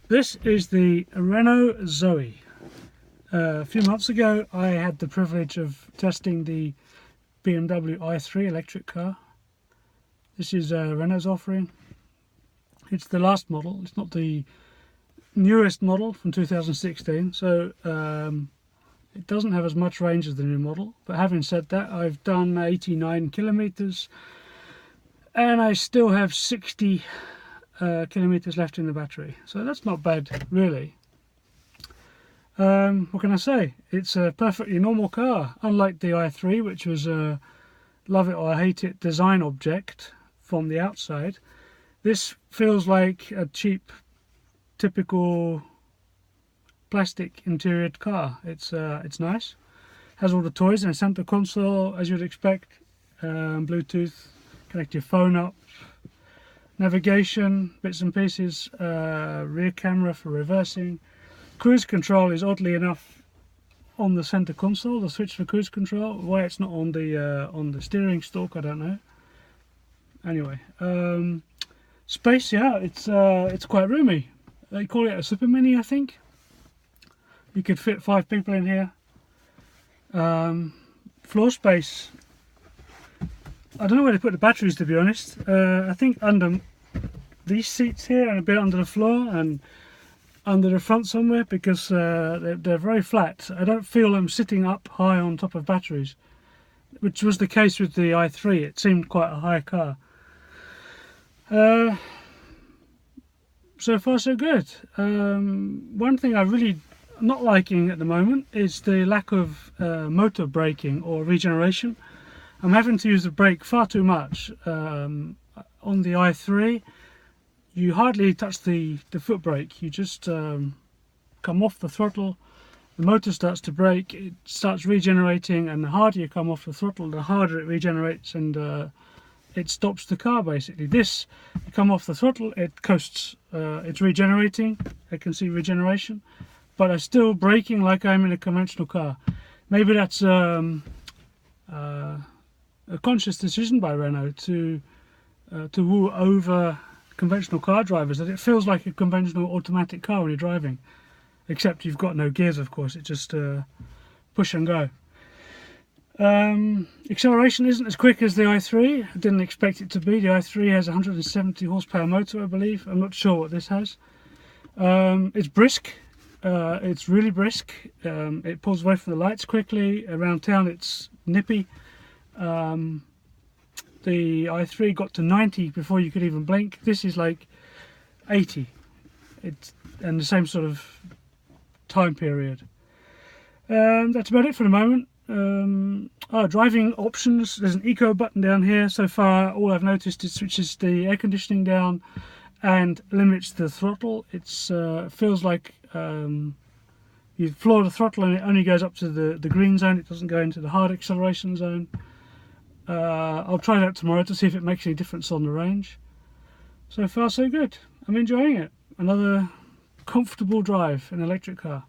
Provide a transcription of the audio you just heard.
This is the Renault Zoe. A few months ago I had the privilege of testing the BMW i3 electric car. This is Renault's offering. It's the last model, it's not the newest model from 2016, so it doesn't have as much range as the new model. But having said that, I've done 89 kilometers and I still have 60 kilometers left in the battery, so that's not bad really. What can I say? It's a perfectly normal car, unlike the i3, which was a love it or hate it design object from the outside. This feels like a cheap, typical plastic interior car. It's nice. Has all the toys in a center console as you'd expect. Bluetooth, connect your phone up. Navigation, bits and pieces. Rear camera for reversing. Cruise control is oddly enough on the center console. The switch for cruise control. Why it's not on the steering stalk, I don't know. Anyway, space, yeah, it's quite roomy. They call it a super mini, I think. You could fit 5 people in here. Floor space. I don't know where to put the batteries, to be honest. I think under these seats here and a bit under the floor and under the front somewhere, because they're very flat. I don't feel them sitting up high on top of batteries, which was the case with the i3. It seemed quite a high car. So far so good. One thing I really not liking at the moment is the lack of motor braking or regeneration. I'm having to use the brake far too much. On the i3 you hardly touch the foot brake. You just come off the throttle, the motor starts to brake, it starts regenerating, and the harder you come off the throttle, the harder it regenerates, and it stops the car basically. This, you come off the throttle, it coasts. It's regenerating, I can see regeneration, but I'm still braking like I'm in a conventional car. Maybe that's a conscious decision by Renault to woo over conventional car drivers, that it feels like a conventional automatic car when you're driving, except you've got no gears, of course. It's just push and go. Acceleration isn't as quick as the i3. I didn't expect it to be. The i3 has a 170 horsepower motor, I believe. I'm not sure what this has. It's brisk. It's really brisk. It pulls away from the lights quickly. Around town it's nippy. The i3 got to 90 before you could even blink. This is like 80. And the same sort of time period. That's about it for the moment. Driving options. There's an eco button down here. So far all I've noticed is switches the air conditioning down and limits the throttle. It's feels like you floor the throttle and it only goes up to the green zone. It doesn't go into the hard acceleration zone. I'll try that tomorrow to see if it makes any difference on the range. So far so good. I'm enjoying it. Another comfortable drive in an electric car.